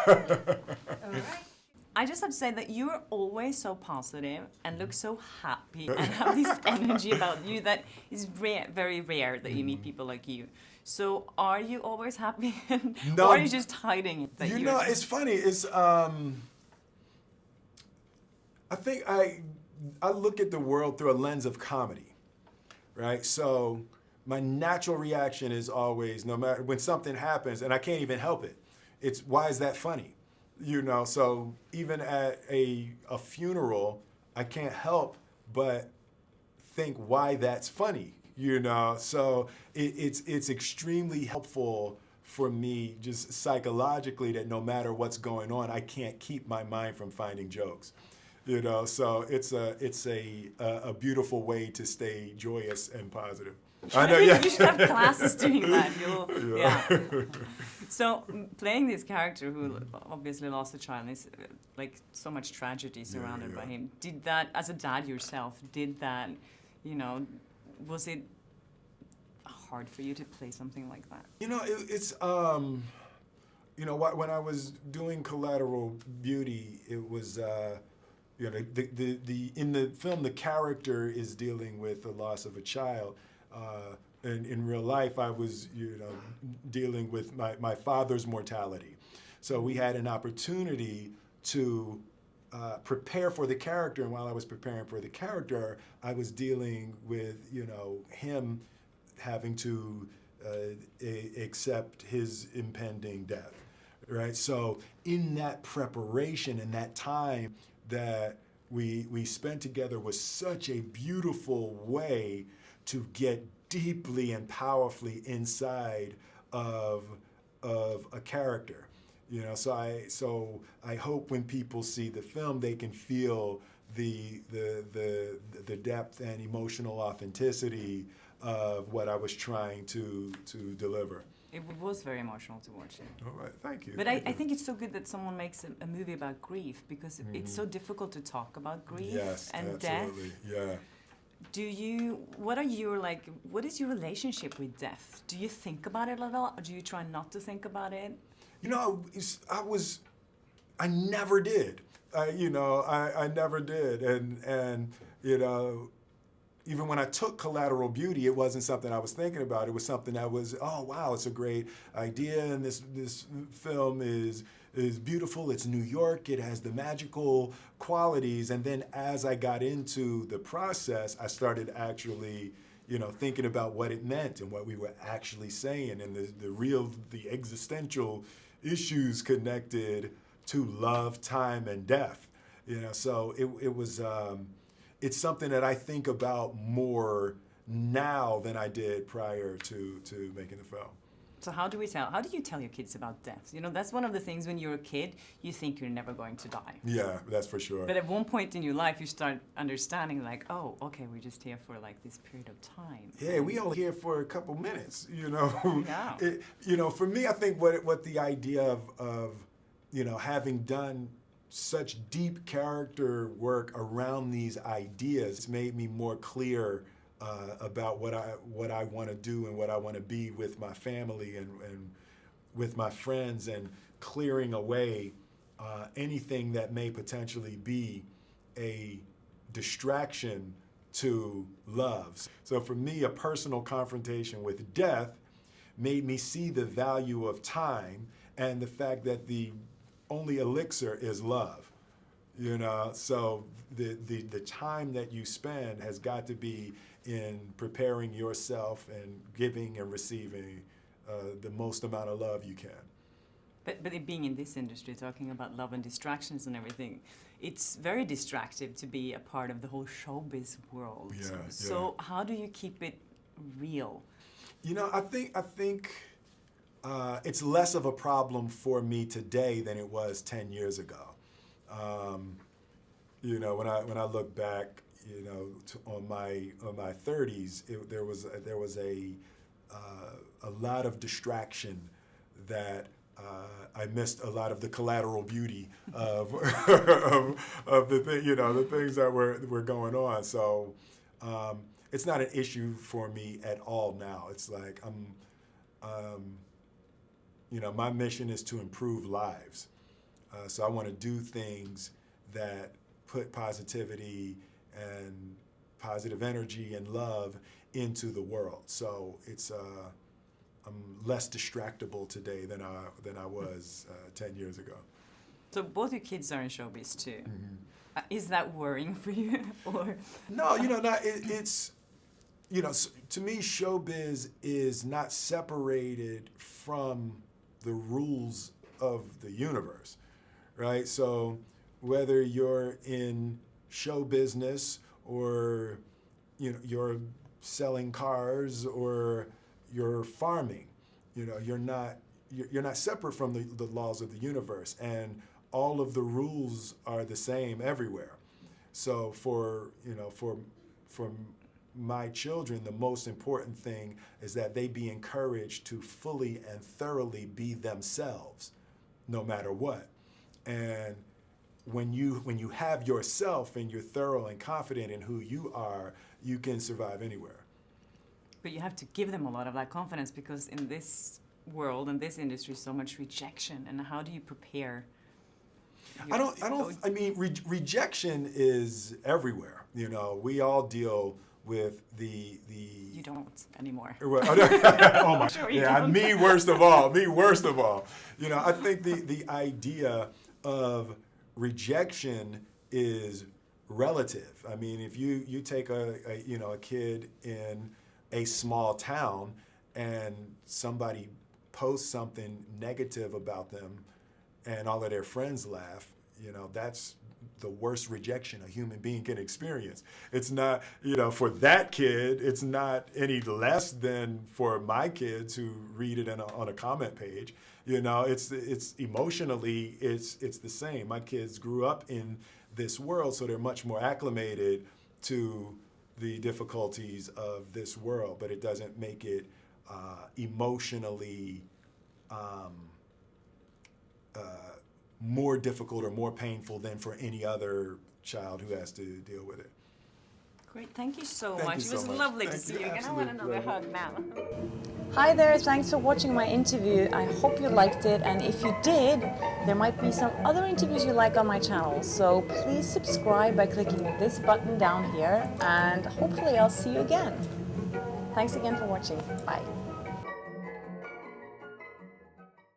All right. I just have to say that you're always so positive and look so happy and have this energy about you that is rare, very rare that you meet people like you. So are you always happy? No, or are you just hiding it? That you know, it's funny. It's I think I look at the world through a lens of comedy, right? So my natural reaction is always, no matter when something happens, and I can't even help it. It's why is that funny? You know, so even at a funeral, I can't help but think why that's funny, you know? So it's extremely helpful for me just psychologically that no matter what's going on, I can't keep my mind from finding jokes. You know, so it's a beautiful way to stay joyous and positive. I know, yeah. You should have classes doing that. Yeah. So playing this character who obviously lost a child, is like so much tragedy surrounded by him. Did that, as a dad yourself, did that, you know, was it hard for you to play something like that? You know, it's you know, when I was doing Collateral Beauty, it was. You know, the in the film, the character is dealing with the loss of a child. And in real life, I was, you know, dealing with my father's mortality. So we had an opportunity to prepare for the character. And while I was preparing for the character, I was dealing with, you know, him having to accept his impending death, right? So in that preparation and that time that we spent together was such a beautiful way to get deeply and powerfully inside of a character, you know. So I hope when people see the film, they can feel the depth and emotional authenticity of what I was trying to deliver. It was very emotional to watch it. All right, thank you. But I think it's so good that someone makes a movie about grief, because it's so difficult to talk about grief and absolutely. death. Yeah. What is your relationship with death? Do you think about it at all, or do you try not to think about it? You know, I never did. You know, I never did. And you know, even when I took Collateral Beauty, it wasn't something I was thinking about. It was something that was, oh wow, it's a great idea, and this film is beautiful. It's New York. It has the magical qualities. And then as I got into the process, I started actually, you know, thinking about what it meant and what we were actually saying, and the existential issues connected to love, time, and death. You know, so it was. It's something that I think about more now than I did prior to making the film. So how do you tell your kids about death? You know, that's one of the things when you're a kid, you think you're never going to die. Yeah, that's for sure. But at one point in your life, you start understanding, like, oh, okay, we're just here for like this period of time. Yeah, we only here for a couple minutes, you know. Yeah. You know, for me, I think what the idea of you know, having done such deep character work around these ideas, it's made me more clear about what I want to do and what I want to be with my family and with my friends, and clearing away anything that may potentially be a distraction to love. So for me, a personal confrontation with death made me see the value of time and the fact that the only elixir is love, you know. So the time that you spend has got to be in preparing yourself and giving and receiving the most amount of love you can. But it being in this industry, talking about love and distractions and everything, it's very distractive to be a part of the whole showbiz world. Yeah, so how do you keep it real? You know, I think it's less of a problem for me today than it was 10 years ago. You know, when I look back, you know, on my 30s, there was a lot of distraction that I missed a lot of the collateral beauty of of the things that were going on. So it's not an issue for me at all now. It's like you know, my mission is to improve lives. So I want to do things that put positivity and positive energy and love into the world. So it's I'm less distractible today than I was 10 years ago. So both your kids are in showbiz too. Is that worrying for you, or? No, it's to me, showbiz is not separated from the rules of the universe, right? So whether you're in show business or you're selling cars or you're farming, you're not separate from the laws of the universe, and all of the rules are the same everywhere. So for my children, the most important thing is that they be encouraged to fully and thoroughly be themselves, no matter what. And when you have yourself and you're thorough and confident in who you are, you can survive anywhere. But you have to give them a lot of that confidence, because in this world and this industry, so much rejection. And how do you prepare? Rejection is everywhere. We all deal with the. You don't anymore. Oh my! Sure you Yeah, don't. me worst of all. I think the idea of rejection is relative. I mean, if you take a kid in a small town and somebody posts something negative about them, and all of their friends laugh, that's the worst rejection a human being can experience. It's not, for that kid, it's not any less than for my kids who read it on a comment page. It's emotionally, it's the same. My kids grew up in this world, so they're much more acclimated to the difficulties of this world, but it doesn't make it emotionally more difficult or more painful than for any other child who has to deal with it. Great, thank you so Thank much. you It was so much. lovely to Thank see you. you again. I Absolute want another pleasure. hug now. Hi there, thanks for watching my interview. I hope you liked it, and if you did, there might be some other interviews you like on my channel. So please subscribe by clicking this button down here, and hopefully I'll see you again. Thanks again for watching. Bye.